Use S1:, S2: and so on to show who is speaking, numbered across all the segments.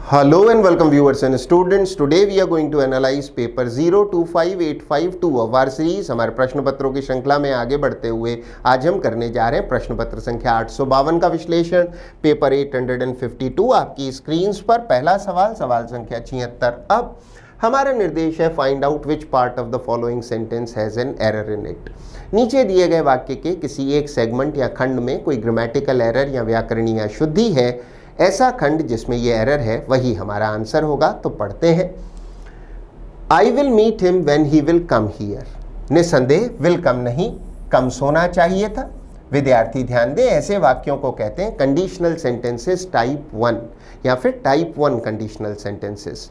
S1: Hello and welcome viewers and students. Today we are going to analyze paper 025852 of our series। हमारे प्रश्न पत्रों की श्रृंखला में आगे बढ़ते हुए आज हम करने जा रहे हैं प्रश्न पत्र संख्या 852 का विश्लेषण, पेपर 852 आपकी स्क्रीन्स पर। पहला सवाल, सवाल संख्या 76। अब हमारा निर्देश है find out which part of the following sentence has an error in it. नीचे दिए गए वाक्य के किसी एक सेगमेंट या खंड में कोई ग्रामेटिकल एरर या व्याकरणीय अशुद्धि है, ऐसा खंड जिसमें ये एरर है वही हमारा आंसर होगा। तो पढ़ते हैं। I will meet him when he will come here. निसंदेह विल कम नहीं, कम्स होना चाहिए था। विद्यार्थी ध्यान दें, ऐसे वाक्यों को कहते हैं कंडीशनल सेंटेंसेस टाइप 1 या फिर टाइप 1 कंडीशनल सेंटेंसेस,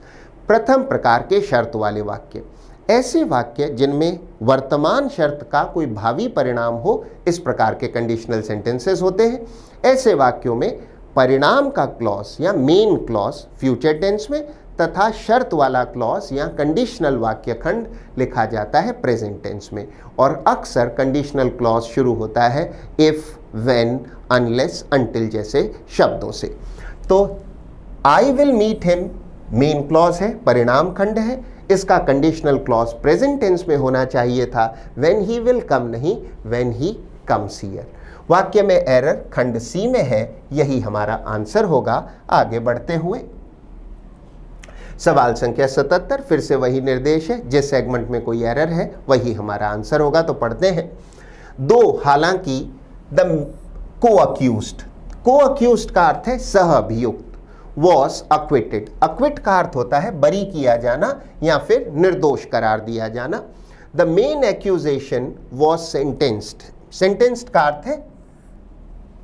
S1: प्रथम प्रकार के शर्त वाले वाक्य। ऐसे वाक्य जिनमें वर्तमान शर्त का कोई भावी परिणाम हो, इस प्रकार के कंडीशनल सेंटेंसेस होते हैं। ऐसे वाक्यों में परिणाम का क्लॉज या मेन क्लॉज फ्यूचर टेंस में तथा शर्त वाला क्लॉज या कंडीशनल वाक्य खंड लिखा जाता है प्रेजेंट टेंस में। और अक्सर कंडीशनल क्लॉज शुरू होता है इफ, व्हेन, अनलेस, अनटिल जैसे शब्दों से। तो I will meet him main clause है, परिणाम खंड है, इसका कंडीशनल क्लॉज प्रेजेंट टेंस में होना चाहिए था। व्हेन ही विल कम नहीं, व्हेन ही कम्स हियर। वाक्य में एरर खंड सी में है, यही हमारा आंसर होगा। आगे बढ़ते हुए सवाल संख्या 77, फिर से वही निर्देश है, जिस सेगमेंट में कोई एरर है वही हमारा आंसर होगा। तो पढ़ते हैं। दो हालांकि द को-अक्यूज्ड, को-अक्यूज्ड का अर्थ है सह अभियुक्त, वॉज अक्विटेड, अक्विट का अर्थ होता है बरी किया जाना या फिर निर्दोष करार दिया जाना। The main accusation was sentenced, sentenced का अर्थ है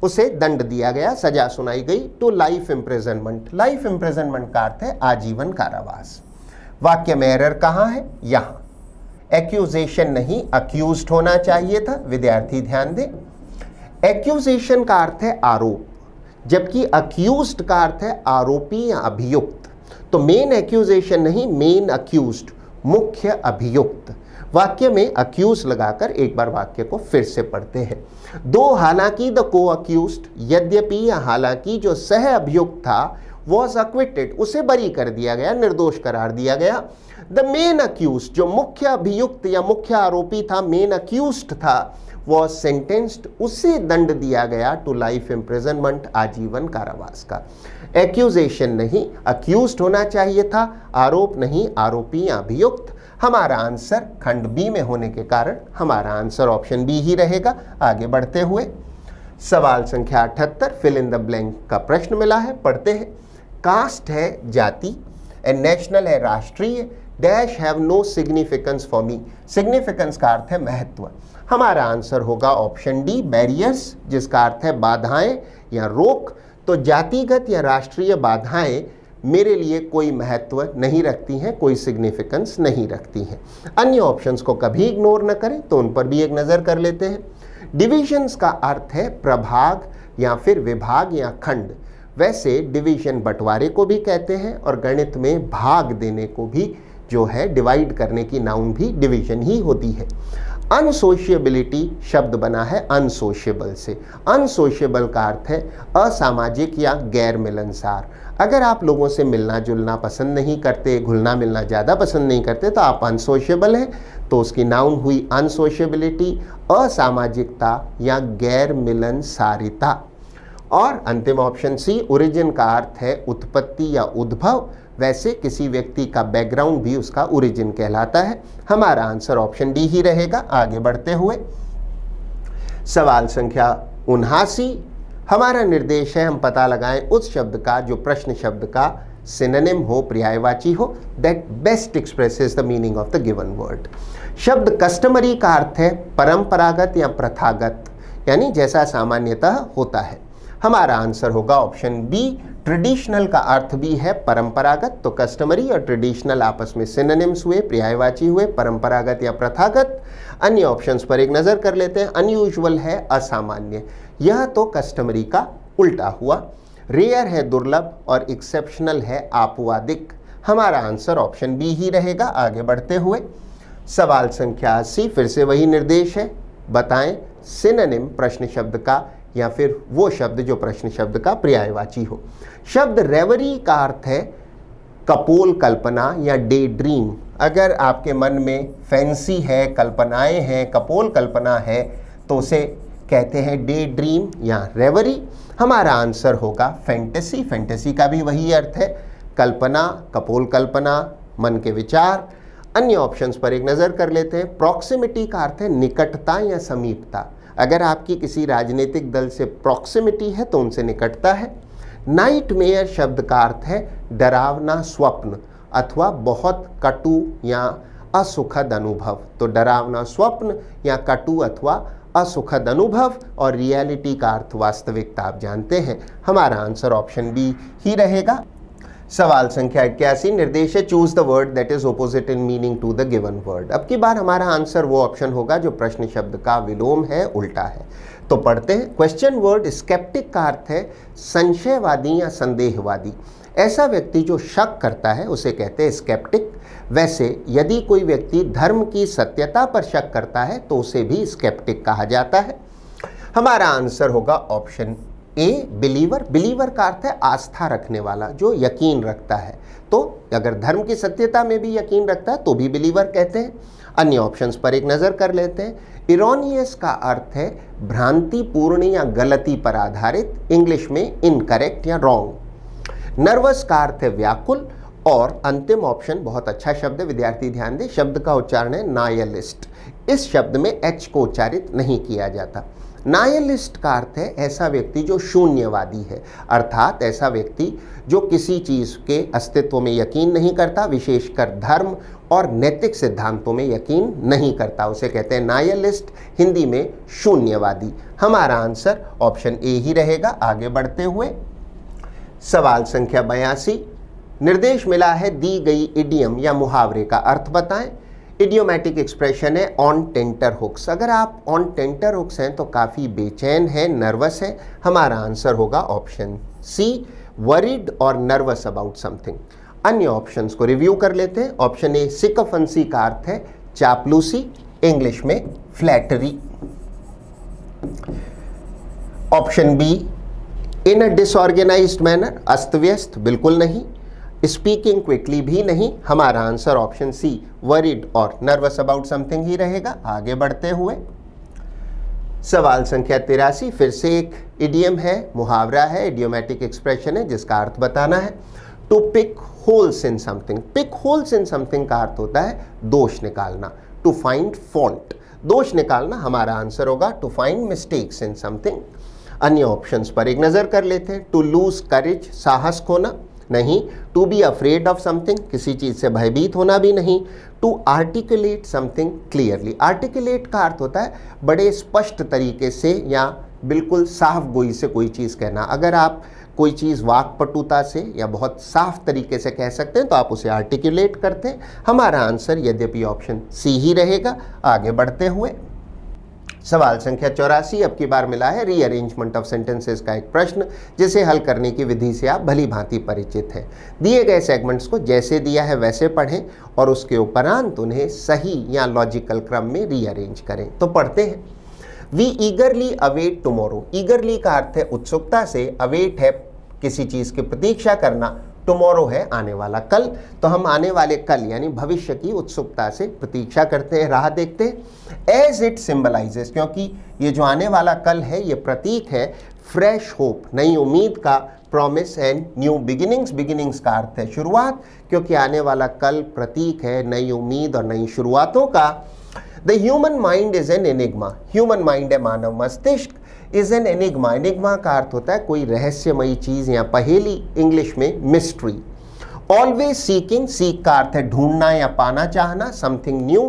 S1: उसे दंड दिया गया, सजा सुनाई गई। To life imprisonment, life imprisonment का अर्थ है आजीवन कारावास। वाक्य में एरर कहाँ है? यहां। एक्यूजेशन नहीं, अक्यूज्ड होना चाहिए था। विद्यार्थी ध्यान दें, एक्यूजेशन का अर्थ है आरोप, जबकि अक्यूज्ड का अर्थ है आरोपी या अभियुक्त। तो मेन एक्यूजेशन नहीं, मेन अक्यूज्ड, मुख्य अभियुक्त। वाक्य में अक्यूज लगाकर एक बार वाक्य को फिर से पढ़ते हैं। दो हालांकि द को अक्यूज्ड, यद्यपि या हालांकि जो सह अभियुक्त था वॉज अक्विटेड, उसे बरी कर दिया गया, निर्दोष करार दिया गया। द मेन अक्यूज्ड, जो मुख्य अभियुक्त या मुख्य आरोपी था, मेन अक्यूज्ड था, वॉज सेंटेंस्ड, उसे दंड दिया गया टू लाइफ इम्प्रिजनमेंट, आजीवन कारावास का। एक्यूजेशन नहीं, अक्यूज्ड होना चाहिए था, आरोप नहीं, आरोपी या अभियुक्त। हमारा आंसर खंड बी में होने के कारण हमारा आंसर ऑप्शन बी ही रहेगा। आगे बढ़ते हुए सवाल संख्या 78, फिल इन द ब्लैंक का प्रश्न मिला है, पढ़ते हैं। कास्ट है जाति, एंड नेशनल है राष्ट्रीय, dash have no significance for me, significance का अर्थ है महत्व। हमारा आंसर होगा ऑप्शन डी, बैरियर्स, जिसका अर्थ है बाधाएं या रोक। तो जातिगत या राष्ट्रीय बाधाएं मेरे लिए कोई महत्व नहीं रखती हैं, कोई सिग्निफिकेंस नहीं रखती हैं। अन्य ऑप्शंस को कभी इग्नोर न करें, तो उन पर भी एक नज़र कर लेते हैं। डिविजन्स का अर्थ है प्रभाग या फिर विभाग या खंड। वैसे डिवीजन बंटवारे को भी कहते हैं और गणित में भाग देने को भी जो है डिवाइड करने की नाउन भी डिवीजन ही होती है। अनसोशिएबिलिटी शब्द बना है अनसोशिएबल से। अनसोशिएबल का अर्थ है असामाजिक या गैर मिलनसार। अगर आप लोगों से मिलना जुलना पसंद नहीं करते, घुलना मिलना ज़्यादा पसंद नहीं करते, तो आप अनसोशिएबल हैं। तो उसकी नाउन हुई अनसोशिएबिलिटी, असामाजिकता या गैर मिलनसारिता। और अंतिम ऑप्शन सी, ओरिजिन का अर्थ है उत्पत्ति या उद्भव। वैसे किसी व्यक्ति का बैकग्राउंड भी उसका ओरिजिन कहलाता है। हमारा आंसर ऑप्शन डी ही रहेगा। आगे बढ़ते हुए सवाल संख्या 79, हमारा निर्देश है हम पता लगाएं उस शब्द का जो प्रश्न शब्द का सिनोनिम हो, पर्यायवाची हो, that best expresses the meaning of the given word. शब्द कस्टमरी का अर्थ है परंपरागत या प्रथागत, यानी जैसा सामान्यतः होता है। हमारा आंसर होगा ऑप्शन बी, ट्रेडिशनल का अर्थ भी है परंपरागत। तो कस्टमरी और ट्रेडिशनल आपस में सिनोनिम्स हुए, पर्यायवाची हुए, परंपरागत या प्रथागत। अन्य ऑप्शंस पर एक नज़र कर लेते हैं। अनयूजुअल है असामान्य, यह तो कस्टमरी का उल्टा हुआ। रेयर है दुर्लभ और एक्सेप्शनल है आपवादिक। हमारा आंसर ऑप्शन बी ही रहेगा। आगे बढ़ते हुए सवाल संख्या 80, फिर से वही निर्देश है, बताएं सिनोनिम प्रश्न शब्द का या फिर वो शब्द जो प्रश्न शब्द का पर्यायवाची हो। शब्द रेवरी का अर्थ है कपोल कल्पना या डे ड्रीम, अगर आपके मन में फैंसी है, कल्पनाएं हैं, कपोल कल्पना है, तो उसे कहते हैं डे ड्रीम या रेवरी। हमारा आंसर होगा फैंटेसी। फैंटेसी का भी वही अर्थ है, कल्पना, कपोल कल्पना, मन के विचार। अन्य ऑप्शंस पर एक नज़र कर लेते हैं। प्रॉक्सिमिटी का अर्थ है निकटता या समीपता, अगर आपकी किसी राजनीतिक दल से प्रॉक्सिमिटी है तो उनसे निकटता है। नाइटमेयर शब्द का अर्थ है डरावना स्वप्न अथवा बहुत कटु या असुखद अनुभव, तो डरावना स्वप्न या कटु अथवा असुखद अनुभव। और रियलिटी का अर्थ वास्तविकता, आप जानते हैं। हमारा आंसर ऑप्शन बी ही रहेगा। सवाल संख्या 81, निर्देश है choose the word that is opposite in meaning to the given word. अब की बार हमारा आंसर वो ऑप्शन होगा जो प्रश्न शब्द का विलोम है, उल्टा है। तो पढ़ते हैं। क्वेश्चन वर्ड स्केप्टिक का अर्थ है संशयवादी या संदेहवादी। ऐसा व्यक्ति जो शक करता है उसे कहते हैं स्केप्टिक। वैसे यदि कोई व्यक्ति धर्म की सत्यता पर शक करता है तो उसे भी स्केप्टिक कहा जाता है। हमारा आंसर होगा ऑप्शन ए, बिलीवर। बिलीवर का अर्थ है आस्था रखने वाला, जो यकीन रखता है। तो अगर धर्म की सत्यता में भी यकीन रखता है तो भी बिलीवर कहते हैं। अन्य ऑप्शंस पर एक नज़र कर लेते हैं। इरोनियस का अर्थ है भ्रांतिपूर्ण या गलती पर आधारित, इंग्लिश में इनकरेक्ट या रॉन्ग। नर्वस का अर्थ है व्याकुल। और अंतिम ऑप्शन बहुत अच्छा शब्द है, विद्यार्थी ध्यान दें, शब्द का उच्चारण है नायलिस्ट। इस शब्द में एच को उच्चारित नहीं किया जाता। नायलिस्ट का अर्थ है ऐसा व्यक्ति जो शून्यवादी है, अर्थात ऐसा व्यक्ति जो किसी चीज़ के अस्तित्व में यकीन नहीं करता, विशेषकर धर्म और नैतिक सिद्धांतों में यकीन नहीं करता, उसे कहते हैं नायलिस्ट, हिंदी में शून्यवादी। हमारा आंसर ऑप्शन ए ही रहेगा। आगे बढ़ते हुए सवाल संख्या 82, निर्देश मिला है दी गई इडियम या मुहावरे का अर्थ बताएं। इडियोमैटिक एक्सप्रेशन है ऑन टेंटर हुक्स। अगर आप ऑन टेंटर हुक्स हैं तो काफ़ी बेचैन है, नर्वस है। हमारा आंसर होगा ऑप्शन सी, वरीड और नर्वस अबाउट समथिंग। अन्य ऑप्शंस को रिव्यू कर लेते हैं। ऑप्शन ए, सिकफंसी का अर्थ है चापलूसी, इंग्लिश में फ्लैटरी। ऑप्शन बी, इन अ डिसऑर्गेनाइज्ड मैनर, अस्त व्यस्त, बिल्कुल नहीं। स्पीकिंग क्विकली भी नहीं। हमारा आंसर ऑप्शन सी, वरीड और नर्वस अबाउट समथिंग ही रहेगा। आगे बढ़ते हुए सवाल संख्या 83, फिर से एक इडियम है, मुहावरा है, इडियोमैटिक एक्सप्रेशन है जिसका अर्थ बताना है। To pick holes in something. Pick holes in something का अर्थ होता है दोष निकालना, टू फाइंड फॉल्ट, दोष निकालना। हमारा आंसर होगा to find mistakes in something. अन्य ऑप्शंस पर एक नज़र कर लेते हैं। टू लूज करेज, साहस खोना, नहीं। To be afraid of something, किसी चीज़ से भयभीत होना भी नहीं। To articulate something clearly. Articulate का अर्थ होता है बड़े स्पष्ट तरीके से या बिल्कुल साफ गोई से कोई चीज़ कहना। अगर आप कोई चीज़ वाक्पटुता से या बहुत साफ तरीके से कह सकते हैं तो आप उसे आर्टिकुलेट करते हैं। हमारा आंसर यद्यपि ऑप्शन सी ही रहेगा। आगे बढ़ते हुए सवाल संख्या 84, अब की बार मिला है रीअरेंजमेंट ऑफ सेंटेंसेस का एक प्रश्न, जिसे हल करने की विधि से आप भली भांति परिचित हैं। दिए गए सेगमेंट्स को जैसे दिया है वैसे पढ़ें और उसके उपरांत उन्हें सही या लॉजिकल क्रम में रीअरेंज करें। तो पढ़ते हैं। We eagerly await tomorrow. Eagerly का अर्थ है उत्सुकता से, अवेट है किसी चीज़ की प्रतीक्षा करना, टुमारो है आने वाला कल। तो हम आने वाले कल यानी भविष्य की उत्सुकता से प्रतीक्षा करते हैं, राह देखते हैं। एज इट सिंबलाइजेस, क्योंकि ये जो आने वाला कल है ये प्रतीक है फ्रेश होप, नई उम्मीद का, promise and new beginnings. Beginnings का अर्थ है शुरुआत, क्योंकि आने वाला कल प्रतीक है नई उम्मीद और नई शुरुआतों का। The human mind is an enigma. Human mind है मानव मस्तिष्क। इज एन एनिग्मा, एनिग्मा का अर्थ होता है कोई रहस्यमयी चीज़ या पहेली, इंग्लिश में मिस्ट्री। ऑलवेज सीकिंग, सीक का अर्थ है ढूंढना या पाना चाहना, something new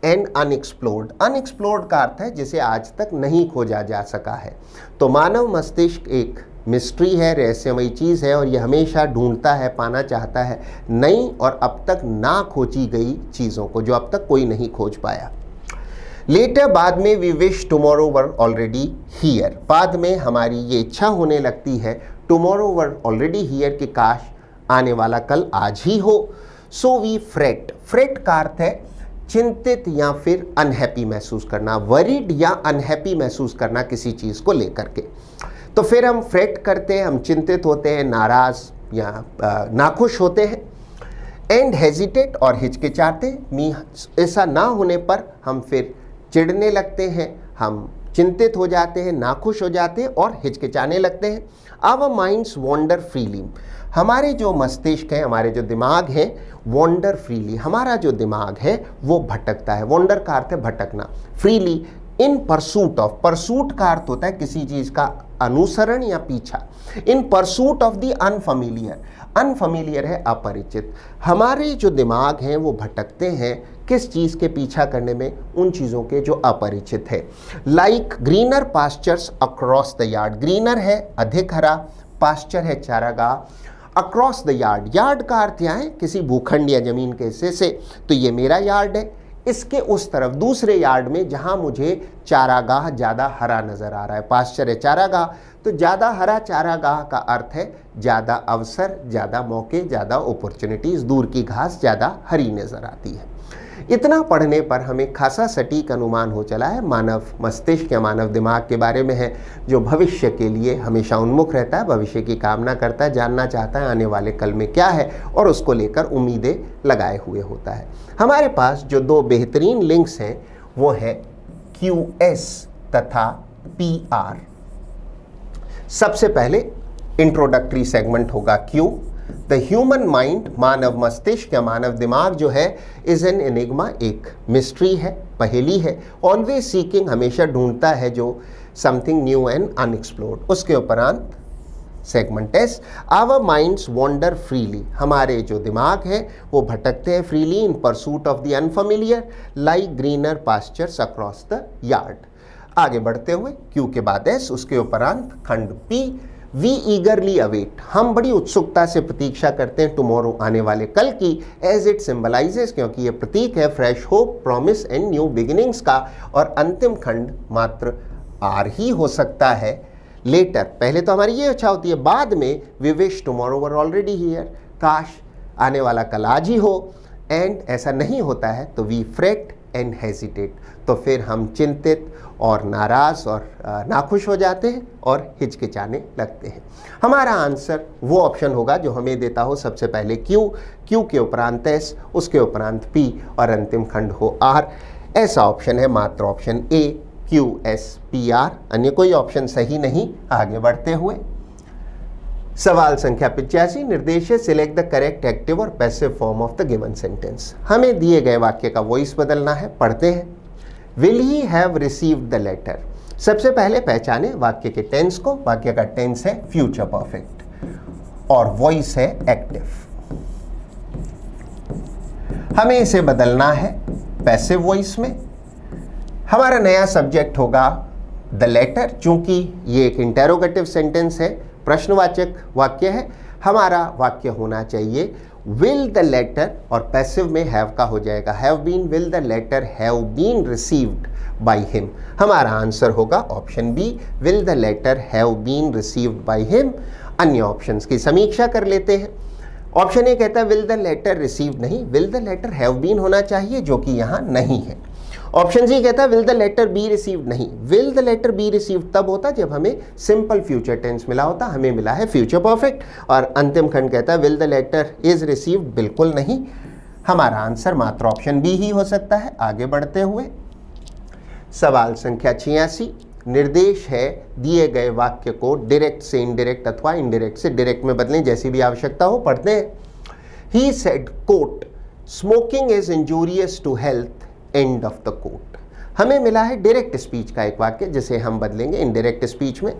S1: and unexplored. Unexplored का अर्थ है जिसे आज तक नहीं खोजा जा सका है। तो मानव मस्तिष्क एक मिस्ट्री है, रहस्यमयी चीज़ है और यह हमेशा ढूंढता है, पाना चाहता है नई और अब तक ना खोजी गई चीज़ों को, जो अब तक कोई नहीं खोज पाया। लेटर, बाद में, we wish tomorrow were already here. बाद में हमारी ये इच्छा होने लगती है टुमारो वर ऑलरेडी हियर, कि काश आने वाला कल आज ही हो। So we freight. फ्रेट का अर्थ है चिंतित या फिर अनहैप्पी महसूस करना, वरीड या अनहैप्पी महसूस करना किसी चीज़ को लेकर के। तो फिर हम फ्रेट करते हैं, हम चिंतित होते हैं, नाराज़ या नाखुश होते हैं। एंड हेजिटेट और हिचकिचाते, ऐसा ना होने पर हम फिर चिढ़ने लगते हैं, हम चिंतित हो जाते हैं, नाखुश हो जाते हैं और हिचकिचाने लगते हैं। आवर माइंड्स वॉन्डर फ्रीली, हमारे जो मस्तिष्क हैं, हमारे जो दिमाग हैं, वॉन्डर फ्रीली, हमारा जो दिमाग है वो भटकता है। वॉन्डर का अर्थ है भटकना, freely in pursuit of, pursuit का अर्थ होता है किसी चीज का अनुसरण या पीछा। इन pursuit of the unfamiliar, unfamiliar है अपरिचित। हमारे जो दिमाग हैं वो भटकते हैं किस चीज के पीछा करने में, उन चीजों के जो अपरिचित है। Like greener pastures across the yard, greener है अधिक हरा, पास्चर है चारागाह। अक्रॉस द यार्ड, यार्ड का अर्थ यहाँ है किसी भूखंड या जमीन के हिस्से से, तो ये मेरा यार्ड है, इसके उस तरफ दूसरे यार्ड में जहां मुझे चारागाह ज़्यादा हरा नज़र आ रहा है। पास्चर है चारागाह, तो ज़्यादा हरा चारागाह का अर्थ है ज़्यादा अवसर, ज़्यादा मौके, ज़्यादा अपॉर्चुनिटीज़, दूर की घास ज़्यादा हरी नज़र आती है। इतना पढ़ने पर हमें खासा सटीक अनुमान हो चला है मानव मस्तिष्क या मानव दिमाग के बारे में है, जो भविष्य के लिए हमेशा उन्मुख रहता है, भविष्य की कामना करता है, जानना चाहता है आने वाले कल में क्या है और उसको लेकर उम्मीदें लगाए हुए होता है। हमारे पास जो दो बेहतरीन लिंक्स हैं वो है QS तथा PR। सबसे पहले इंट्रोडक्टरी सेगमेंट होगा Q। द ह्यूमन माइंड, मानव मस्तिष्क या मानव दिमाग जो है, इज एन एनिग्मा, एक मिस्ट्री है, पहेली है। ऑलवेज सीकिंग, हमेशा ढूंढता है जो समथिंग न्यू एंड अनएक्सप्लोर्ड। उसके उपरांत segment S, our minds wander freely, हमारे जो दिमाग है वो भटकते हैं freely in pursuit of the unfamiliar, like greener pastures across the yard. आगे बढ़ते हुए Q के बाद S, उसके उपरांत खंड P, वी ईगरली अवेट, हम बड़ी उत्सुकता से प्रतीक्षा करते हैं टुमारो, आने वाले कल की, एज इट सिंबलाइजेस, क्योंकि ये प्रतीक है fresh hope, promise and new beginnings का। और अंतिम खंड मात्र R ही हो सकता है। लेटर, पहले तो हमारी ये इच्छा होती है, बाद में we wish tomorrow were already here, काश आने वाला कल आज ही हो। एंड ऐसा नहीं होता है तो वी फ्रेट एंड हेजिटेट, तो फिर हम चिंतित और नाराज़ और नाखुश हो जाते हैं और हिचकिचाने लगते हैं। हमारा आंसर वो ऑप्शन होगा जो हमें देता हो सबसे पहले Q के उपरांत S, उसके उपरांत P और अंतिम खंड हो R। ऐसा ऑप्शन है मात्र ऑप्शन A, QSPR, अन्य कोई ऑप्शन सही नहीं। आगे बढ़ते हुए सवाल संख्या 85, निर्देश है सिलेक्ट द करेक्ट एक्टिव और passive form of the given sentence. हमें दिए गए वाक्य का वॉइस बदलना है, पढ़ते हैं। Will he have received the letter. सबसे पहले पहचाने वाक्य के टेंस को। वाक्य का टेंस है फ्यूचर परफेक्ट और वॉइस है एक्टिव। हमें इसे बदलना है पैसिव वॉइस में। हमारा नया सब्जेक्ट होगा द लेटर, चूंकि ये एक इंटेरोगेटिव सेंटेंस है, प्रश्नवाचक वाक्य है। हमारा वाक्य होना चाहिए विल द लेटर, और पैसिव में हैव का हो जाएगा have been, will the letter have been received by him. हमारा आंसर होगा option B, will the letter have been received by him. अन्य ऑप्शंस की समीक्षा कर लेते हैं। ऑप्शन ए कहता है विल द लेटर रिसीव्ड, नहीं, will the letter have been होना चाहिए, जो कि यहाँ नहीं है। ऑप्शन सी कहता है will the letter be received, नहीं, will the letter be received तब होता जब हमें सिंपल फ्यूचर टेंस मिला होता, हमें मिला है फ्यूचर परफेक्ट। और अंतिम खंड कहता है will the letter is received, बिल्कुल नहीं। हमारा आंसर मात्र ऑप्शन बी ही हो सकता है। आगे बढ़ते हुए सवाल संख्या 86, निर्देश है दिए गए वाक्य को डायरेक्ट से इनडायरेक्ट अथवा इनडायरेक्ट से डायरेक्ट में बदलें, जैसी भी आवश्यकता हो। पढ़ते हैं। He said quote smoking is injurious to health, end of the quote. हमें मिला है डायरेक्ट स्पीच का एक वाक्य, जिसे हम बदलेंगे इनडायरेक्ट स्पीच में।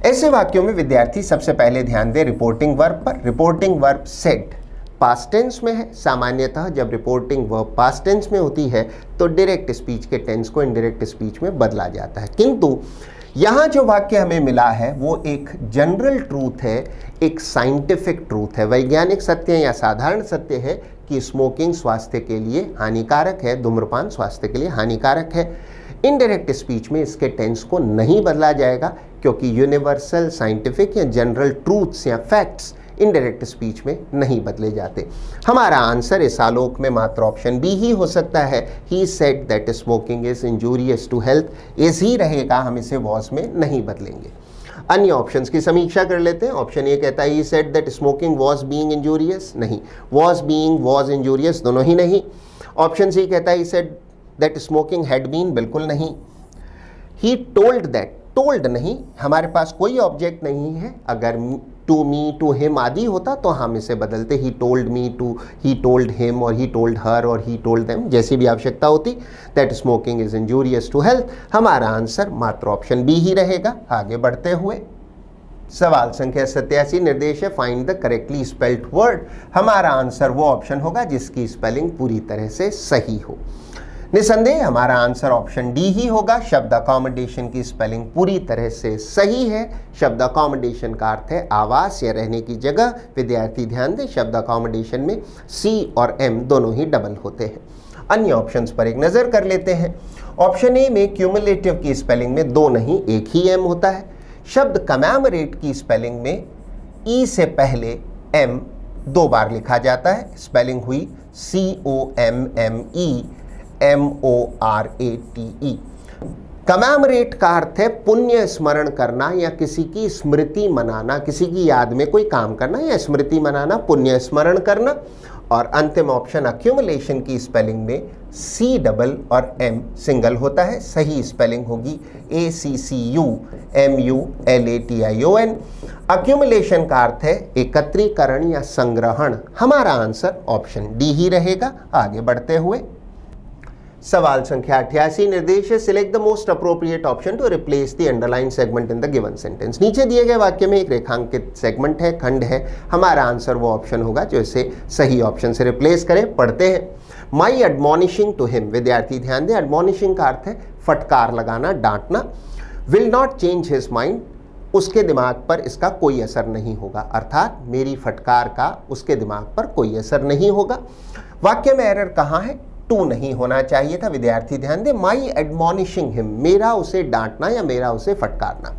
S1: ऐसे वाक्यों में विद्यार्थी सबसे पहले ध्यान दें रिपोर्टिंग वर्ब पर। Reporting verb said past tense में है। सामान्यतः जब रिपोर्टिंग वर्ब पास्ट टेंस में होती है तो डायरेक्ट स्पीच के टेंस को इनडायरेक्ट स्पीच में बदला जाता है, किंतु यहाँ जो वाक्य हमें मिला है वो एक जनरल ट्रूथ है, एक साइंटिफिक ट्रूथ है, वैज्ञानिक सत्य या साधारण सत्य है कि स्मोकिंग स्वास्थ्य के लिए हानिकारक है, धूम्रपान स्वास्थ्य के लिए हानिकारक है। इनडायरेक्ट स्पीच में इसके टेंस को नहीं बदला जाएगा, क्योंकि यूनिवर्सल साइंटिफिक या जनरल ट्रूथ्स या फैक्ट्स इनडायरेक्ट स्पीच में नहीं बदले जाते। हमारा आंसर इस आलोक में मात्र ऑप्शन बी ही हो सकता है। He said that smoking is injurious to health, is ही रहेगा, हम इसे वॉज में नहीं बदलेंगे। अन्य ऑप्शंस की समीक्षा कर लेते हैं। ऑप्शन ए कहता है he said that smoking was being injurious, नहीं, वॉज बीइंग वॉज इंजूरियस दोनों ही नहीं। ऑप्शन सी कहता है he said that smoking had been, बिल्कुल नहीं। ही टोल्ड दैट, टोल्ड नहीं, हमारे पास कोई ऑब्जेक्ट नहीं है, अगर टू मी टू हिम आदि होता तो हम इसे बदलते he told me to he told him और ही टोल्ड हर और ही टोल्ड देम, जैसी भी आवश्यकता होती। That smoking is injurious to health, हमारा आंसर मात्र ऑप्शन बी ही रहेगा। आगे बढ़ते हुए सवाल संख्या 87 निर्देश है find the correctly spelled word, हमारा आंसर वो ऑप्शन होगा जिसकी स्पेलिंग पूरी तरह से सही हो। निसंदेह हमारा आंसर ऑप्शन डी ही होगा। शब्द अकोमोडेशन की स्पेलिंग पूरी तरह से सही है। शब्द अकोमोडेशन का अर्थ है आवास या रहने की जगह। विद्यार्थी ध्यान दें, शब्द अकोमोडेशन में सी और एम दोनों ही डबल होते हैं। अन्य ऑप्शंस पर एक नज़र कर लेते हैं। ऑप्शन ए में क्यूमुलेटिव की स्पेलिंग में दो नहीं एक ही एम होता है। शब्द कमेमोरेट की स्पेलिंग में ई से पहले एम दो बार लिखा जाता है, स्पेलिंग हुई COMMEMORATE। कमेमोरेट का अर्थ है पुण्य स्मरण करना या किसी की स्मृति मनाना, किसी की याद में कोई काम करना या स्मृति मनाना, पुण्य स्मरण करना। और अंतिम ऑप्शन अक्यूमुलेशन की स्पेलिंग में सी डबल और एम सिंगल होता है, सही स्पेलिंग होगी ACCUMULATION। अक्यूमुलेशन का अर्थ है एकत्रीकरण या संग्रहण, हमारा आंसर ऑप्शन डी ही रहेगा। आगे बढ़ते हुए सवाल संख्या 88 निर्देश है select the most appropriate option to replace the underline segment in the given sentence. नीचे दिए गए वाक्य में एक रेखांकित सेगमेंट है, खंड है, हमारा आंसर वो ऑप्शन होगा जो इसे सही ऑप्शन से रिप्लेस करे। पढ़ते हैं माई एडमॉनिशिंग टू हिम, विद्यार्थी ध्यान दें, एडमॉनिशिंग का अर्थ है फटकार लगाना, डांटना। Will not change his mind, उसके दिमाग पर इसका कोई असर नहीं होगा, अर्थात मेरी फटकार का उसके दिमाग पर कोई असर नहीं होगा। वाक्य में एरर कहाँ है? टू नहीं होना चाहिए था। विद्यार्थी ध्यान दें, माई एडमॉनिशिंग हिम, मेरा उसे डांटना या मेरा उसे फटकारना।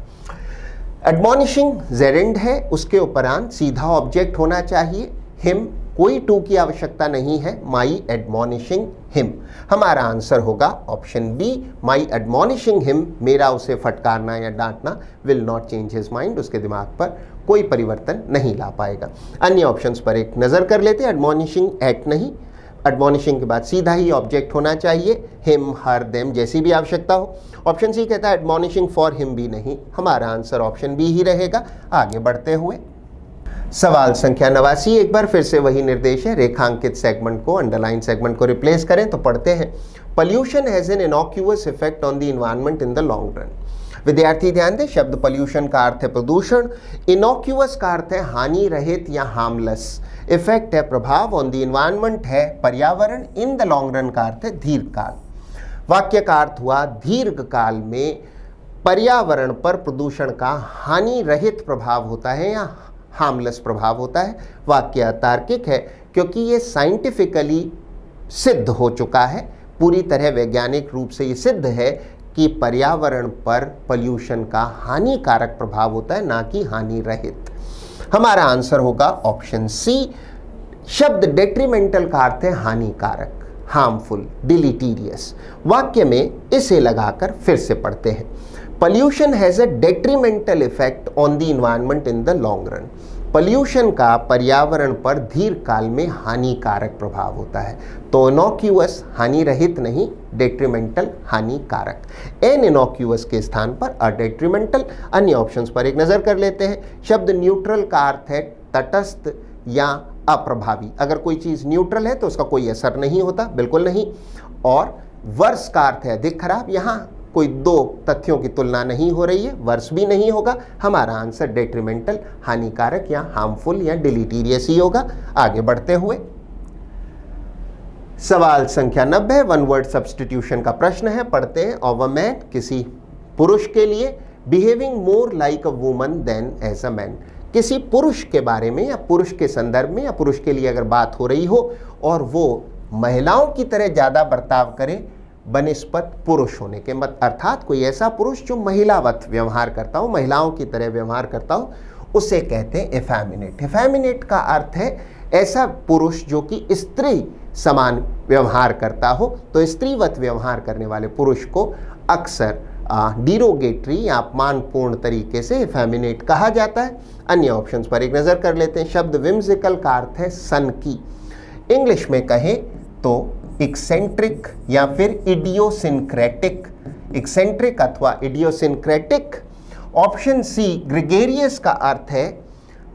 S1: एडमॉनिशिंग जेरेंड है, उसके उपरांत सीधा ऑब्जेक्ट होना चाहिए। हिम, कोई टू की आवश्यकता नहीं है। माई एडमॉनिशिंग हिम, हमारा आंसर होगा option B, my admonishing him, मेरा उसे फटकारना या डांटना will not change his mind, उसके दिमाग पर कोई परिवर्तन नहीं ला पाएगा। अन्य ऑप्शंस पर एक नज़र कर लेते हैं। एडमॉनिशिंग एट नहीं, एडमॉनिशिंग के बाद सीधा ही ऑब्जेक्ट होना चाहिए, हिम, हर, देम, जैसी भी आवश्यकता हो। ऑप्शन सी कहता है एडमॉनिशिंग फॉर हिम भी नहीं, हमारा आंसर ऑप्शन बी ही रहेगा। आगे बढ़ते हुए सवाल संख्या 89 एक बार फिर से वही निर्देश है, रेखांकित सेगमेंट को अंडरलाइन सेगमेंट को रिप्लेस करें। तो पढ़ते हैं pollution has an innocuous effect on the environment in the long run. विद्यार्थी ध्यान दें, शब्द पॉल्यूशन का अर्थ है प्रदूषण, इनॉक्यूअस का अर्थ है हानि रहित या हार्मलेस, इफेक्ट है प्रभाव, ऑन द एनवायरनमेंट है पर्यावरण, इन द लॉन्ग रन का अर्थ है दीर्घकाल। वाक्य का अर्थ हुआ दीर्घकाल में पर्यावरण पर प्रदूषण का हानि रहित प्रभाव होता है या हार्मलेस प्रभाव होता है। वाक्य तार्किक है क्योंकि ये साइंटिफिकली सिद्ध हो चुका है, पूरी तरह वैज्ञानिक रूप से ये सिद्ध है कि पर्यावरण पर पॉल्यूशन का हानिकारक प्रभाव होता है, ना कि हानि रहित। हमारा आंसर होगा ऑप्शन सी। शब्द डेट्रीमेंटल का अर्थ है हानिकारक, हार्मफुल, डिलीटीरियस। वाक्य में इसे लगाकर फिर से पढ़ते हैं pollution has a detrimental effect on the environment in the long run. Pollution का पर्यावरण पर दीर्घकाल में हानिकारक प्रभाव होता है। तो इनॉक्यूअस हानि रहित नहीं, डेट्रीमेंटल हानिकारक, एन इनॉक्यूअस के स्थान पर अ डेट्रीमेंटल। अन्य ऑप्शंस पर एक नज़र कर लेते हैं। शब्द न्यूट्रल का अर्थ है तटस्थ या अप्रभावी, अगर कोई चीज़ न्यूट्रल है तो उसका कोई असर नहीं होता, बिल्कुल नहीं। और वर्स का अर्थ है अधिक खराब, यहाँ कोई दो तथ्यों की तुलना नहीं हो रही है, वर्ष भी नहीं होगा। हमारा आंसर डेट्रीमेंटल, हानिकारक या हार्मफुल या डिलीटीरियस ही होगा। आगे बढ़ते हुए सवाल संख्या 90 वन वर्ड सब्स्टिट्यूशन का प्रश्न है, पढ़ते हैं। ऑफ अ मैन, किसी पुरुष के लिए, behaving more like a woman than as a man, किसी पुरुष के बारे में या पुरुष के संदर्भ में या पुरुष के लिए अगर बात हो रही हो और वो महिलाओं की तरह ज़्यादा बर्ताव करे बनिस्पत पुरुष होने के, मत अर्थात कोई ऐसा पुरुष जो महिलावत व्यवहार करता हो, महिलाओं की तरह व्यवहार करता हो, उसे कहते हैं इफेमिनेट। इफेमिनेट का अर्थ है ऐसा पुरुष जो कि स्त्री समान व्यवहार करता हो। तो स्त्रीवत व्यवहार करने वाले पुरुष को अक्सर डिरोगेटरी या अपमानपूर्ण तरीके से इफेमिनेट कहा जाता है। अन्य ऑप्शंस पर एक नज़र कर लेते हैं। शब्द विम्सिकल का अर्थ है सनकी। इंग्लिश में कहें तो एक्सेंट्रिक या फिर इडियोसिंक्रेटिक, एक्सेंट्रिक अथवा इडियोसिंक्रेटिक। ऑप्शन सी ग्रेगेरियस का अर्थ है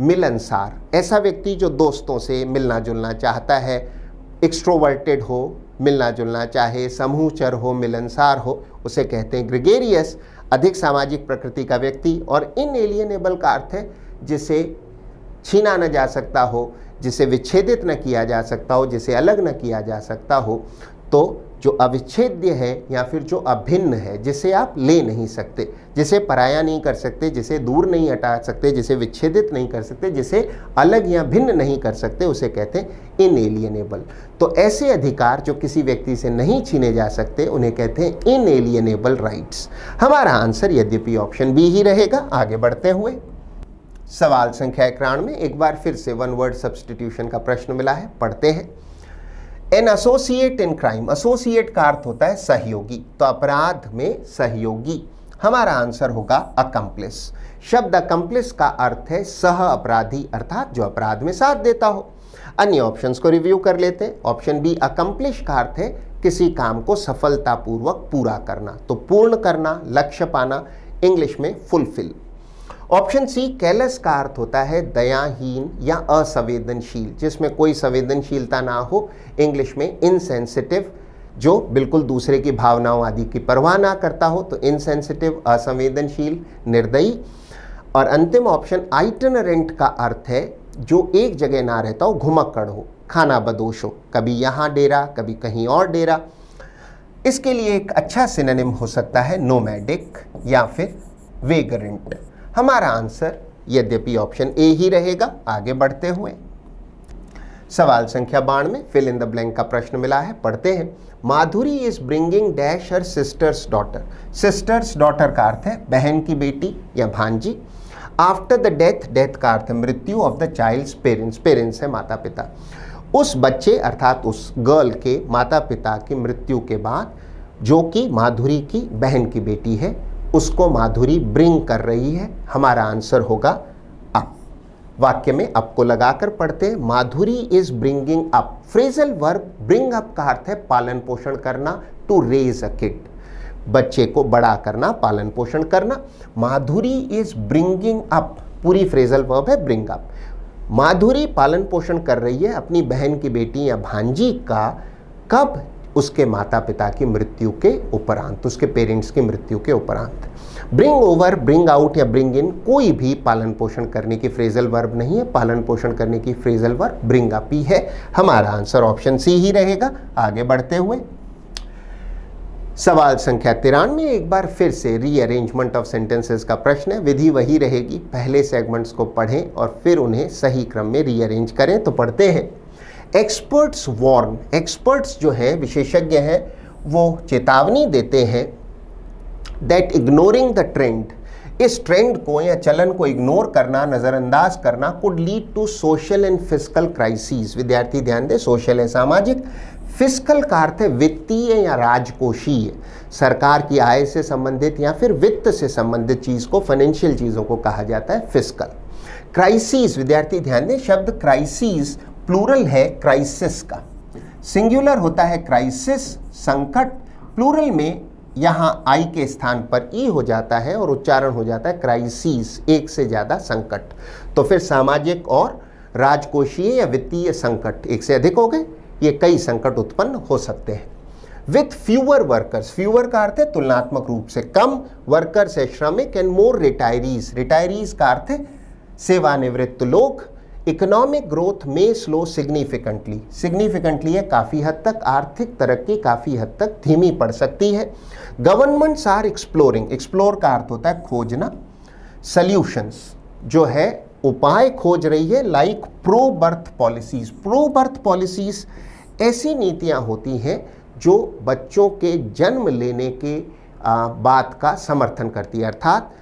S1: मिलनसार, ऐसा व्यक्ति जो दोस्तों से मिलना जुलना चाहता है, एक्सट्रोवर्टेड हो, मिलना जुलना चाहे, समूहचर हो, मिलनसार हो, उसे कहते हैं ग्रेगेरियस। अधिक सामाजिक प्रकृति का व्यक्ति। और इनएलियनेबल का अर्थ है जिसे छीना न जा सकता हो, जिसे विच्छेदित न किया जा सकता हो, जिसे अलग न किया जा सकता हो। तो जो अविच्छेद्य है या फिर जो अभिन्न है, जिसे आप ले नहीं सकते, जिसे पराया नहीं कर सकते, जिसे दूर नहीं हटा सकते, जिसे विच्छेदित नहीं कर सकते, जिसे अलग या भिन्न नहीं कर सकते, उसे कहते हैं इनएलियनेबल। तो ऐसे अधिकार जो किसी व्यक्ति से नहीं छीने जा सकते उन्हें कहते हैं इनएलियनेबल राइट्स। हमारा आंसर यद्यपि ऑप्शन बी ही रहेगा। आगे बढ़ते हुए सवाल संख्या 91 में एक बार फिर से वन वर्ड सब्स्टिट्यूशन का प्रश्न मिला है, पढ़ते हैं। An associate in crime, associate का अर्थ होता है सहयोगी, तो अपराध में सहयोगी। हमारा आंसर होगा अकम्प्लिस। शब्द अकम्प्लिस का अर्थ है सह अपराधी, अर्थात जो अपराध में साथ देता हो। अन्य ऑप्शंस को रिव्यू कर लेते हैं। ऑप्शन बी अकम्प्लिश का अर्थ है किसी काम को सफलतापूर्वक पूरा करना, तो पूर्ण करना, लक्ष्य पाना, इंग्लिश में फुलफिल। ऑप्शन सी कैलस का अर्थ होता है दयाहीन या असंवेदनशील, जिसमें कोई संवेदनशीलता ना हो, इंग्लिश में इनसेंसिटिव, जो बिल्कुल दूसरे की भावनाओं आदि की परवाह ना करता हो, तो इनसेंसिटिव, असंवेदनशील, निर्दयी। और अंतिम ऑप्शन आइटिनरेंट का अर्थ है जो एक जगह ना रहता हो, घुमक्कड़ हो, खाना बदोश हो, कभी यहाँ डेरा कभी कहीं और डेरा। इसके लिए एक अच्छा सिनोनिम हो सकता है नोमैडिक या फिर वेगरेंट। हमारा आंसर यद्यपि ऑप्शन ए ही रहेगा। आगे बढ़ते हुए सवाल संख्या 92 फिल इन द ब्लैंक का प्रश्न मिला है, पढ़ते हैं। Madhuri is bringing dash her sister's daughter, sister's daughter का अर्थ है बहन की बेटी या भांजी। आफ्टर द डेथ, डेथ का अर्थ है मृत्यु of the child's parents, parents है माता पिता। उस बच्चे अर्थात उस गर्ल के माता पिता की मृत्यु के बाद जो कि माधुरी की बहन की बेटी है, उसको माधुरी ब्रिंग कर रही है। हमारा आंसर होगा अप। वाक्य में अप को लगाकर पढ़ते हैं। Madhuri is bringing up. Phrasal verb bring up का अर्थ है पालन पोषण करना, टू रेज अ किड, बच्चे को बड़ा करना, पालन पोषण करना। माधुरी इज ब्रिंगिंग अप, पूरी फ्रेजल वर्ब है ब्रिंग अप। माधुरी पालन पोषण कर रही है अपनी बहन की बेटी या भांजी का, कब? उसके माता पिता की मृत्यु के उपरांत, उसके पेरेंट्स की मृत्यु के उपरांत। ब्रिंग ओवर, ब्रिंग आउट या ब्रिंग इन कोई भी पालन पोषण करने की फ्रेजल वर्ब नहीं है। पालन पोषण करने की फ्रेजल वर्ब ब्रिंग अप ही है। हमारा आंसर ऑप्शन सी ही रहेगा। आगे बढ़ते हुए सवाल संख्या 93 में एक बार फिर से रीअरेंजमेंट ऑफ सेंटेंसेस का प्रश्न है। विधि वही रहेगी, पहले सेगमेंट्स को पढ़ें और फिर उन्हें सही क्रम में रीअरेंज करें। तो पढ़ते हैं। एक्सपर्ट्स वार्न, एक्सपर्ट्स जो है विशेषज्ञ हैं, वो चेतावनी देते हैं दैट इग्नोरिंग द ट्रेंड, इस ट्रेंड को या चलन को इग्नोर करना, नज़रअंदाज करना, could lead to social and fiscal crisis. विद्यार्थी ध्यान दें, सोशल है सामाजिक, फिस्कल का अर्थ है वित्तीय या राजकोषीय, सरकार की आय से संबंधित या फिर वित्त से संबंधित चीज़ को, फाइनेंशियल चीज़ों को कहा जाता है फिस्कल। क्राइसिस, विद्यार्थी ध्यान दें, शब्द क्राइसिस प्लूरल है क्राइसिस का, सिंगुलर होता है क्राइसिस संकट, प्लूरल में यहाँ आई के स्थान पर ई हो जाता है और उच्चारण हो जाता है क्राइसिस, एक से ज़्यादा संकट। तो फिर सामाजिक और राजकोषीय या वित्तीय संकट एक से अधिक हो गए, ये कई संकट उत्पन्न हो सकते हैं। विथ फ्यूअर वर्कर्स, फ्यूअर का अर्थ है तुलनात्मक रूप से कम, वर्कर्स है श्रमिक, एंड मोर रिटायरीज, रिटायरीज का अर्थ है सेवानिवृत्त लोग। इकोनॉमिक ग्रोथ में स्लो सिग्निफिकेंटली, सिग्निफिकेंटली है काफ़ी हद तक, आर्थिक तरक्की काफ़ी हद तक धीमी पड़ सकती है। गवर्नमेंट्स आर एक्सप्लोरिंग, एक्सप्लोर का अर्थ होता है खोजना, सल्यूशंस जो है उपाय खोज रही है, like pro birth policies. Pro birth policies ऐसी नीतियां होती हैं जो बच्चों के जन्म लेने के बात का समर्थन करती है, अर्थात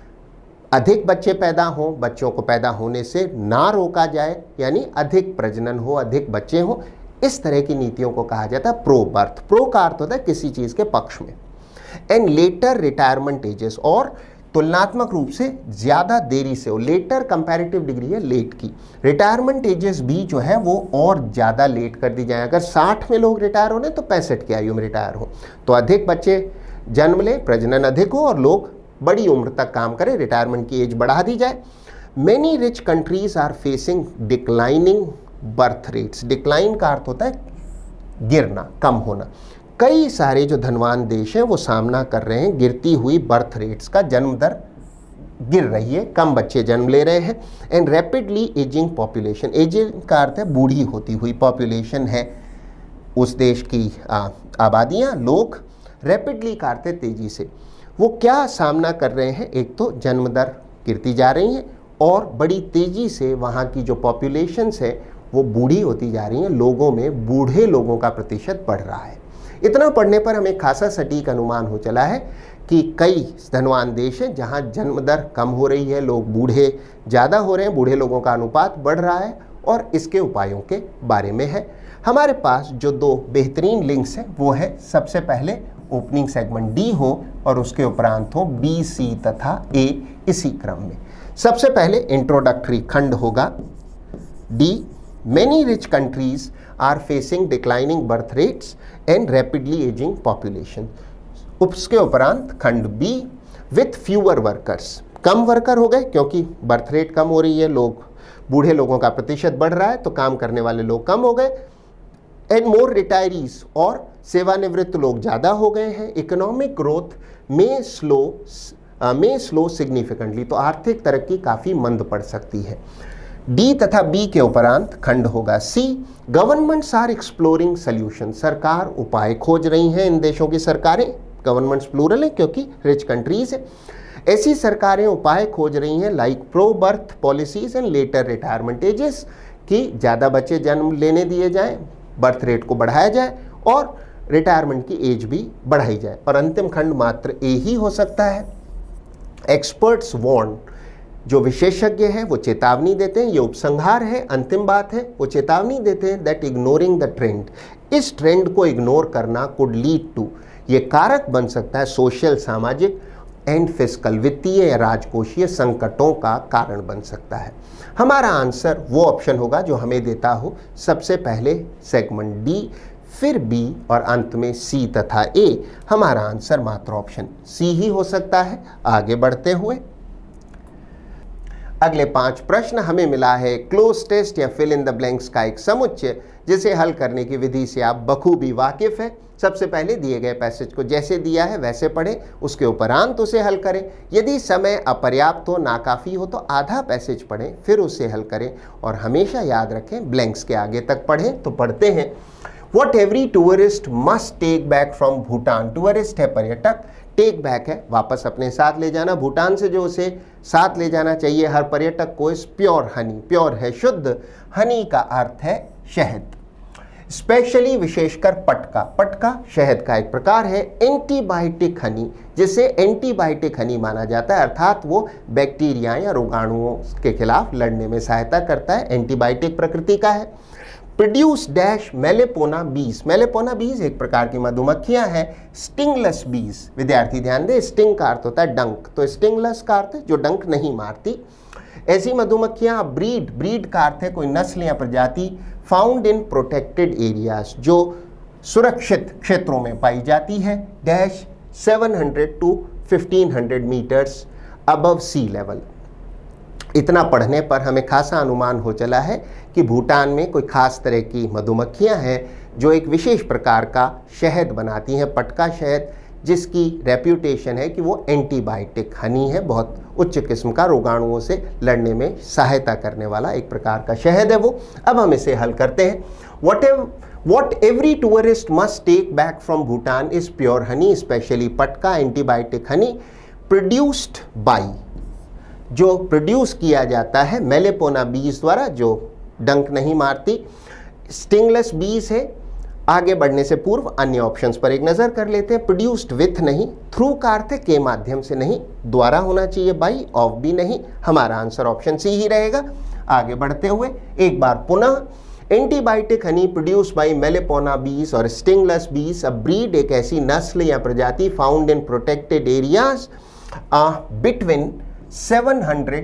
S1: अधिक बच्चे पैदा हों, बच्चों को पैदा होने से ना रोका जाए, यानी अधिक प्रजनन हो, अधिक बच्चे हों, इस तरह की नीतियों को कहा जाता है प्रो बर्थ। प्रो का अर्थ होता है किसी चीज़ के पक्ष में। एंड लेटर रिटायरमेंट एजेस, और तुलनात्मक रूप से ज़्यादा देरी से हो, लेटर कंपैरेटिव डिग्री है लेट की, रिटायरमेंट एजेस भी जो है वो और ज़्यादा लेट कर दी जाए। अगर 60 में लोग रिटायर हो रहे तो 65 की आयु में रिटायर हो, तो अधिक बच्चे जन्म लें, प्रजनन अधिक हो और लोग बड़ी उम्र तक काम करें, रिटायरमेंट की एज बढ़ा दी जाए। Many rich countries are facing declining birth rates, decline का अर्थ होता है गिरना, कम होना। कई सारे जो धनवान देश हैं वो सामना कर रहे हैं गिरती हुई बर्थ रेट्स का, जन्म दर गिर रही है, कम बच्चे जन्म ले रहे हैं। And rapidly ageing population, ageing का अर्थ है बूढ़ी होती हुई, पॉपुलेशन है उस देश की आबादियाँ, लोग, रैपिडली का अर्थ है तेजी से। वो क्या सामना कर रहे हैं, एक तो जन्म दर गिरती जा रही है और बड़ी तेजी से वहाँ की जो पॉपुलेशंस है वो बूढ़ी होती जा रही हैं, लोगों में बूढ़े लोगों का प्रतिशत बढ़ रहा है। इतना पढ़ने पर हमें खासा सटीक अनुमान हो चला है कि कई धनवान देश हैं जहाँ जन्म दर कम हो रही है, लोग बूढ़े ज़्यादा हो रहे हैं, बूढ़े लोगों का अनुपात बढ़ रहा है, और इसके उपायों के बारे में है। हमारे पास जो दो बेहतरीन लिंक्स हैं वो है, सबसे पहले ओपनिंग सेगमेंट डी हो और उसके उपरांत हो बी, सी तथा ए, इसी क्रम में। सबसे पहले इंट्रोडक्टरी खंड होगा D, many rich countries are facing declining birth rates and rapidly ageing population. उसके उपरांत खंड बी, विथ फ्यूअर वर्कर्स, कम वर्कर हो गए क्योंकि बर्थ रेट कम हो रही है, लोग, बूढ़े लोगों का प्रतिशत बढ़ रहा है तो काम करने वाले लोग कम हो गए। एंड मोर रिटायरीज, और सेवानिवृत्त लोग ज़्यादा हो गए हैं। इकोनॉमिक ग्रोथ में स्लो सिग्निफिकेंटली, तो आर्थिक तरक्की काफ़ी मंद पड़ सकती है। डी तथा बी के उपरांत खंड होगा सी, गवर्नमेंट्स आर एक्सप्लोरिंग सॉल्यूशन, सरकार उपाय खोज रही हैं, इन देशों की सरकारें, गवर्नमेंट्स प्लूरल है क्योंकि रिच कंट्रीज है, ऐसी सरकारें उपाय खोज रही हैं like pro birth policies and later retirement ages, कि ज़्यादा बच्चे जन्म लेने दिए जाएं, बर्थ रेट को बढ़ाया जाए और रिटायरमेंट की एज भी बढ़ाई जाए। और अंतिम खंड मात्र ए ही हो सकता है। एक्सपर्ट्स वार्न, जो विशेषज्ञ हैं वो चेतावनी देते हैं, ये उपसंहार है, अंतिम बात है, वो चेतावनी देते हैं दैट इग्नोरिंग द ट्रेंड, इस ट्रेंड को इग्नोर करना कुड लीड टू, ये कारक बन सकता है सोशल, सामाजिक एंड फिस्कल, वित्तीय या राजकोषीय संकटों का कारण बन सकता है। हमारा आंसर वो ऑप्शन होगा जो हमें देता हो सबसे पहले सेगमेंट डी, फिर बी और अंत में सी तथा ए। हमारा आंसर मात्र ऑप्शन सी ही हो सकता है। आगे बढ़ते हुए अगले 5 प्रश्न हमें मिला है क्लोज टेस्ट या फिल इन द ब्लैंक्स का एक समुच्चय, जिसे हल करने की विधि से आप बखूबी वाकिफ है। सबसे पहले दिए गए पैसेज को जैसे दिया है वैसे पढ़ें, उसके उपरांत उसे हल करें। यदि समय अपर्याप्त हो, नाकाफ़ी हो, तो आधा पैसेज पढ़ें, फिर उसे हल करें और हमेशा याद रखें ब्लैंक्स के आगे तक पढ़ें। तो पढ़ते हैं, What every tourist must take back from Bhutan, tourist है पर्यटक, टेक बैक है वापस अपने साथ ले जाना, भूटान से जो उसे साथ ले जाना चाहिए हर पर्यटक को, इस प्योर हनी, प्योर है शुद्ध, हनी का अर्थ है शहद, स्पेशली विशेषकर पटका, पटका शहद का एक प्रकार है। एंटीबायोटिक हनी, जिसे एंटीबायोटिक हनी माना जाता है, अर्थात वो बैक्टीरिया या रोगाणुओं के खिलाफ लड़ने में सहायता करता है, एंटीबायोटिक प्रकृति का है। प्रोड्यूस डैश मेलेपोना बीज, मेलेपोना बीज एक प्रकार की मधुमक्खियां हैं। स्टिंगलेस बीज, विद्यार्थी ध्यान दें, स्टिंग का अर्थ होता है डंक, तो स्टिंगलेस का अर्थ है जो डंक नहीं मारती। ऐसी मधुमक्खियां ब्रीड, ब्रीड का अर्थ है कोई नस्ल या प्रजाति, फाउंड इन प्रोटेक्टेड एरियाज, जो सुरक्षित क्षेत्रों में पाई जाती है। Dash 700 to 1500 metres above sea level. इतना पढ़ने पर हमें खासा अनुमान हो चला है कि भूटान में कोई खास तरह की मधुमक्खियां हैं जो एक विशेष प्रकार का शहद बनाती हैं, पटका शहद, जिसकी रेप्यूटेशन है कि वो एंटीबायोटिक हनी है, बहुत उच्च किस्म का, रोगाणुओं से लड़ने में सहायता करने वाला एक प्रकार का शहद है वो। अब हम इसे हल करते हैं। What every tourist must take back from Bhutan is pure honey, especially पटका, एंटीबायोटिक हनी, produced by, जो प्रोड्यूस किया जाता है मेलेपोना बीज द्वारा, जो डंक नहीं मारती। स्टिंगलेस बीज है। आगे बढ़ने से पूर्व अन्य ऑप्शंस पर एक नज़र कर लेते हैं। प्रोड्यूस्ड विथ नहीं, थ्रू का अर्थ है के माध्यम से नहीं, द्वारा होना चाहिए, बाई, ऑफ भी नहीं। हमारा आंसर ऑप्शन सी ही रहेगा। आगे बढ़ते हुए एक बार पुनः, एंटीबायोटिक हनी प्रोड्यूस बाय मेलेपोना बीस और स्टिंगलेस बीस, अ ब्रीड एक ऐसी नस्ल या प्रजाति found in protected areas between 700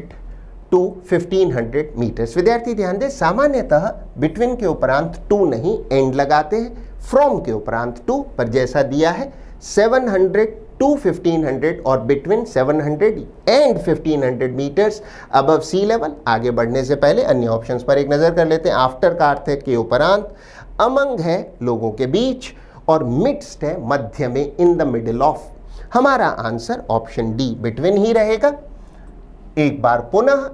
S1: to 1500 metres. विद्यार्थी ध्यान दें, सामान्यतः बिटवीन के उपरांत टू नहीं एंड लगाते हैं, फ्रॉम के उपरांत टू, पर जैसा दिया है 700 टू 1500 और between 700 and 1500 metres above sea level. आगे बढ़ने से पहले अन्य ऑप्शंस पर एक नजर कर लेते हैं। आफ्टर का अर्थ है के उपरांत, अमंग है लोगों के बीच, और मिडस्ट है मध्य में, इन द मिडिल ऑफ। हमारा आंसर ऑप्शन डी बिटवीन ही रहेगा। एक बार पुनः,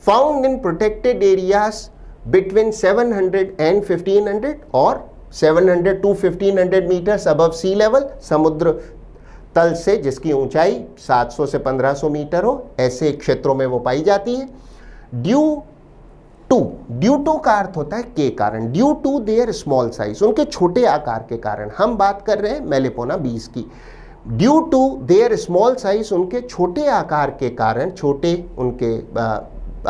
S1: found in protected areas between 700 and 1500 और 700 to 1500 metres above sea level, समुद्र तल से जिसकी ऊंचाई 700 से 1500 मीटर हो, ऐसे क्षेत्रों में वो पाई जाती है। ड्यू टू का अर्थ होता है के कारण, due to their small size, उनके छोटे आकार के कारण। हम बात कर रहे हैं मेलेपोना बीस की। Due to their small size, उनके छोटे आकार के कारण, छोटे उनके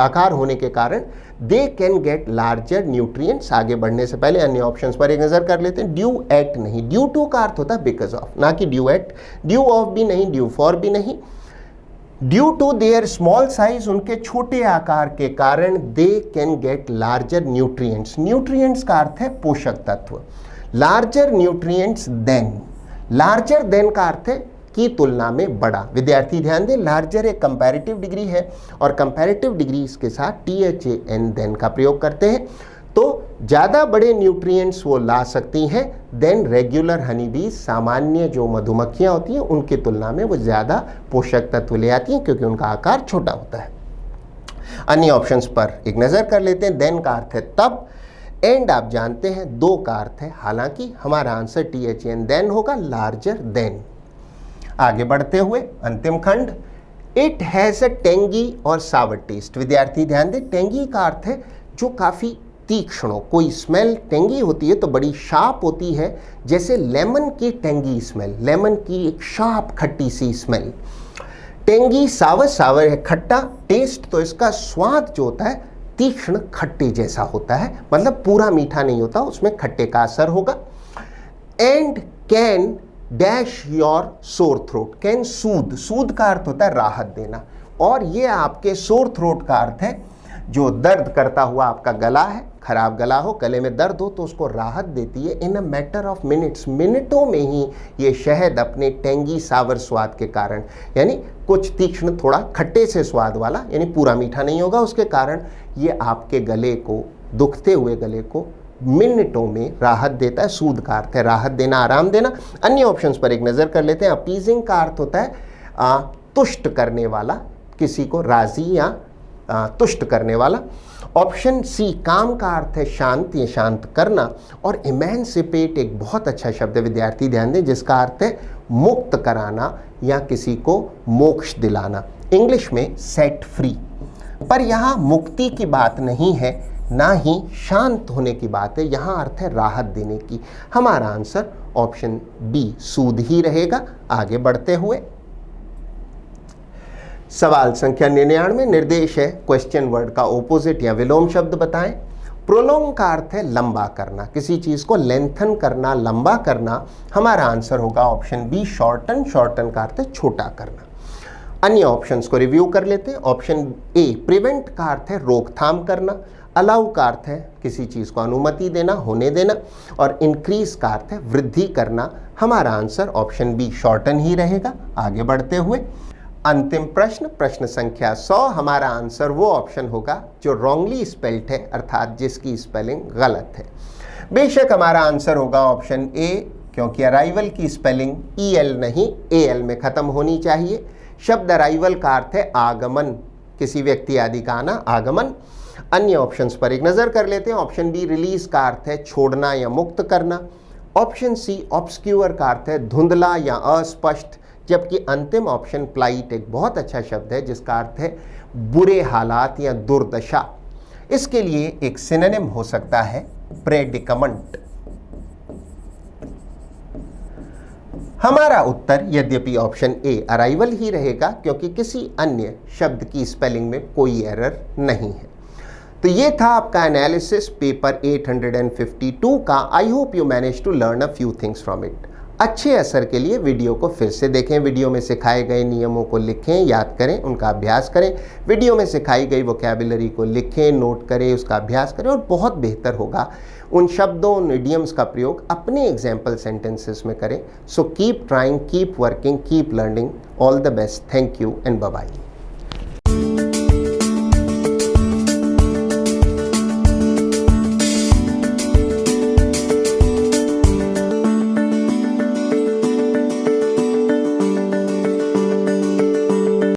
S1: आकार होने के कारण, they can get larger nutrients. आगे बढ़ने से पहले अन्य ऑप्शंस पर एक नजर कर लेते हैं। ड्यू एट नहीं, ड्यू टू का अर्थ होता है बिकॉज ऑफ, ना कि ड्यू एट। ड्यू ऑफ भी नहीं, ड्यू फॉर भी नहीं। Due to their small size, उनके छोटे आकार के कारण, they can get larger nutrients. Nutrients का अर्थ है पोषक तत्व। Larger nutrients than, larger than का अर्थ है की तुलना में बड़ा। विद्यार्थी ध्यान दें, लार्जर एक कंपैरेटिव डिग्री है और कंपैरेटिव डिग्री के साथ THAN देन का प्रयोग करते हैं, तो ज़्यादा बड़े न्यूट्रिएंट्स वो ला सकती हैं देन रेगुलर हनी बीज। सामान्य जो मधुमक्खियाँ होती हैं उनकी तुलना में वो ज़्यादा पोषक तत्व ले आती हैं क्योंकि उनका आकार छोटा होता है। अन्य ऑप्शंस पर एक नज़र कर लेते हैं। देन का अर्थ है तब, एंड आप जानते हैं दो का अर्थ है हालांकि। हमारा आंसर THAN देन होगा, लार्जर देन। आगे बढ़ते हुए अंतिम खंड, इट हैज़ अ टेंगी और सावर टेस्ट। विद्यार्थी ध्यान दें, टेंगी का अर्थ है जो काफ़ी तीक्ष्ण हो। कोई स्मेल टेंगी होती है तो बड़ी शार्प होती है, जैसे लेमन की टेंगी स्मेल, लेमन की एक शार्प खट्टी सी स्मेल। टेंगी, सावर, सावर है खट्टा, टेस्ट तो इसका स्वाद जो होता है तीक्ष्ण खट्टे जैसा होता है, मतलब पूरा मीठा नहीं होता, उसमें खट्टे का असर होगा। And can dash your sore throat, can soothe, soothe का अर्थ होता है राहत देना, और ये आपके सोर थ्रोट का अर्थ है जो दर्द करता हुआ आपका गला है, खराब गला हो, गले में दर्द हो तो उसको राहत देती है इन अ मैटर ऑफ मिनट्स, मिनटों में ही ये शहद अपने टेंगी सावर स्वाद के कारण, यानी कुछ तीक्ष्ण थोड़ा खट्टे से स्वाद वाला, यानी पूरा मीठा नहीं होगा, उसके कारण ये आपके गले को, दुखते हुए गले को मिनटों में राहत देता है। सूद का अर्थ है राहत देना, आराम देना। अन्य ऑप्शंस पर एक नज़र कर लेते हैं। अपीजिंग का अर्थ होता है तुष्ट करने वाला, किसी को राजी या तुष्ट करने वाला। ऑप्शन सी काम का अर्थ है शांत या शांत करना, और इमेंसिपेट एक बहुत अच्छा शब्द है, विद्यार्थी ध्यान दें, जिसका अर्थ है मुक्त कराना या किसी को मोक्ष दिलाना, इंग्लिश में सेट फ्री। पर यहाँ मुक्ति की बात नहीं है, ना ही शांत होने की बात है, यहाँ अर्थ है राहत देने की। हमारा आंसर ऑप्शन बी सूद ही रहेगा। आगे बढ़ते हुए सवाल संख्या 99 निर्देश है क्वेश्चन वर्ड का ओपोजिट या विलोम शब्द बताएं। प्रोलोंग का अर्थ है लंबा करना, किसी चीज को लेंथन करना, लंबा करना। हमारा आंसर होगा ऑप्शन बी शॉर्टन, शॉर्टन का अर्थ है छोटा करना। अन्य ऑप्शंस को रिव्यू कर लेते हैं। ऑप्शन ए प्रिवेंट का अर्थ है रोकथाम करना, अलाउ का अर्थ है किसी चीज को अनुमति देना, होने देना, और इंक्रीज का अर्थ है वृद्धि करना। हमारा आंसर ऑप्शन बी शॉर्टन ही रहेगा। आगे बढ़ते हुए अंतिम प्रश्न, प्रश्न संख्या 100। हमारा आंसर वो ऑप्शन होगा जो रॉन्गली स्पेल्ड है, अर्थात जिसकी स्पेलिंग गलत है। बेशक हमारा आंसर होगा ऑप्शन ए, क्योंकि अराइवल की स्पेलिंग EL नहीं AL में खत्म होनी चाहिए। शब्द अराइवल का अर्थ है आगमन, किसी व्यक्ति आदि का आना, आगमन। अन्य ऑप्शंस पर एक नजर कर लेते हैं। ऑप्शन बी रिलीज का अर्थ है छोड़ना या मुक्त करना। ऑप्शन सी ऑब्सक्यूअर का अर्थ है धुंधला या अस्पष्ट, जबकि अंतिम ऑप्शन प्लाइट एक बहुत अच्छा शब्द है जिसका अर्थ है बुरे हालात या दुर्दशा। इसके लिए एक सिनोनिम हो सकता है प्रेडिकमेंट। हमारा उत्तर यद्यपि ऑप्शन ए अराइवल ही रहेगा, क्योंकि किसी अन्य शब्द की स्पेलिंग में कोई एरर नहीं है। तो ये था आपका एनालिसिस पेपर 852 का। I hope you manage to learn a few things from it. अच्छे असर के लिए वीडियो को फिर से देखें, वीडियो में सिखाए गए नियमों को लिखें, याद करें, उनका अभ्यास करें, वीडियो में सिखाई गई वोकैबुलरी को लिखें, नोट करें, उसका अभ्यास करें, और बहुत बेहतर होगा उन शब्दों, उन इडियम्स का प्रयोग अपने एग्जाम्पल सेंटेंसेस में करें। So keep trying, keep working, keep learning. All the best. Thank you and bye bye.